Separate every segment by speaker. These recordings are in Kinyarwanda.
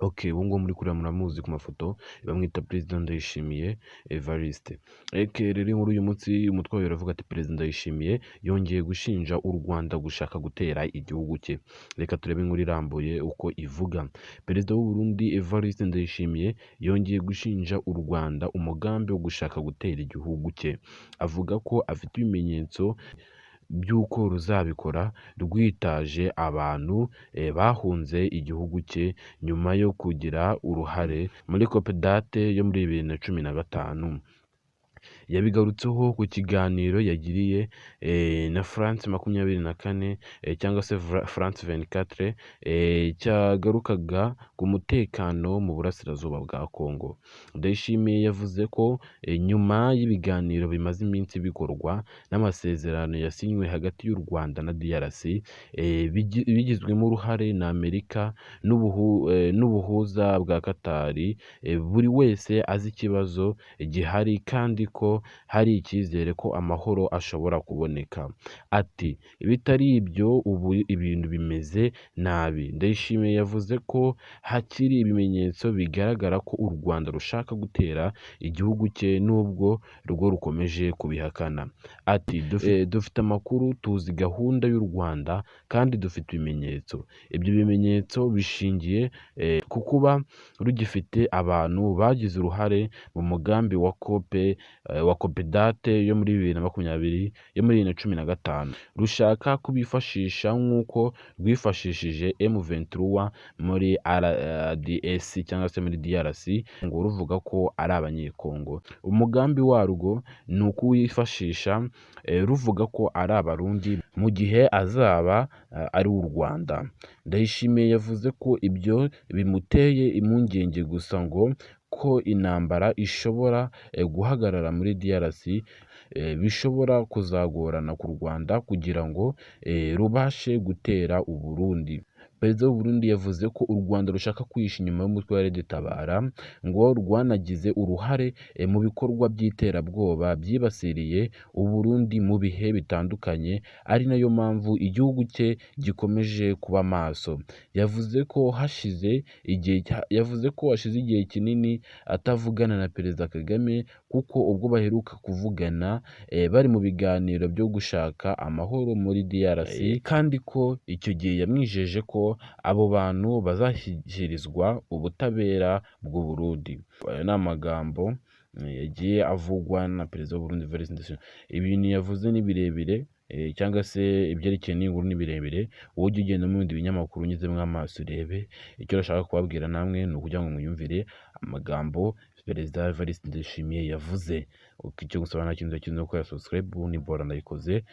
Speaker 1: Okay, ubu ngubu muri kureba muramuzi ku mafoto bamwita Perezida Ndayishimiye Evariste. Rero muri uyu munsi umutwe wayo uravuga ati Perezida Ndayishimiye yongeye gushinja u Rwanda gushaka gutera igihugu cye. Reka turebe inkuru irambuye uko ivuga. Perezida w'u Burundi Evariste Ndayishimiye yongeye gushinja u Rwanda umugambi wo gushaka gutera igihugu cye. Avuga ko afite ibimenyetso by'uko ruzabikora rwitaje abantu bahunze igihugu cye nyuma yo kugira uruhare muri COPEDATE yo muri 2015. Yabigarutseho ku kiganiro yagiriye na France 24 cyangwa se France 24 cyagarukaga ku mutekano mu burasirazuba bwa Congo. Ndayishimiye yavuze ko nyuma y'ibiganiro bimaze iminsi bikorwa n'amasezerano yasinywe hagati y'u Rwanda na DRC bigizwemo uruhare na Amerika n'ubuhuza bwa Katari, buri wese azi ikibazo gihari kandi ko hari icyizere ko amahoro ashobora kuboneka. Ati bitari ibyo ubu ibintu bimeze nabi. Ndayishimiye yavuze ko hakiri ibimenyetso bigaragara ko u Rwanda rushaka gutera igihugu cye nubwo rwo rukomeje kubihakana. Ati dufite amakuru, tuzi gahunda y'u Rwanda kandi dufite ibimenyetso. Ibyo bimenyetso bishingiye ku kuba rugifite abantu bagize uruhare mu mugambi wa COPEDATE yo muri 2015 rushaka kubifashisha nk'uko rwifashishije M23 muri RDC cyangwa se muri DRC ngo ruvuga ko ari abanyekongo. Umugambi warwo ni ukuwifashisha ruvuga ko ari abarundi mu gihe azaba ari u Rwanda. Ndayishimiye yavuze ko ibyo bimuteye impungenge gusa ngo ko intambara ishobora guhagarara muri DRC bishobora kuzagorana ku Rwanda kugira ngo rubashe gutera u Burundi. Perezida w'u Burundi yavuze ko u Rwanda rushaka kwihisha inyuma y'umutwe wa Red Tabara ngo rwanagize uruhare mu bikorwa by'iterabwoba byibasiriye u Burundi mu bihe bitandukanye, ari nayo mpamvu igihugu cye gikomeje kuba maso. Yavuze ko hashize igihe kinini atavugana na Perezida Kagame kuko ubwo baheruka kuvugana bari mu biganiro byo gushaka amahoro muri DRC kandi ko icyo gihe yamwijeje ko abo bantu bazashyikirizwa ubutabera bw'u Burundi. Ayo ni amagambo yagiye avugwa na Perezida w'u Burundi Evariste Ndayishimiye. Ibintu yavuze ni birebire cyangwa se ibyerekeye n'inkuru ni birebire, wowe ujye ugenda mu bindi binyamakuru unyuzemo amaso urebe. Icyo urashaka kubabwira namwe ni ukugira ngo mwiyumvire amagambo Perezida Evariste Ndayishimiye yavuze. Icyo gusaba nta kindi no gukora subscribe ni bora ndayikoze.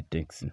Speaker 1: Thanks.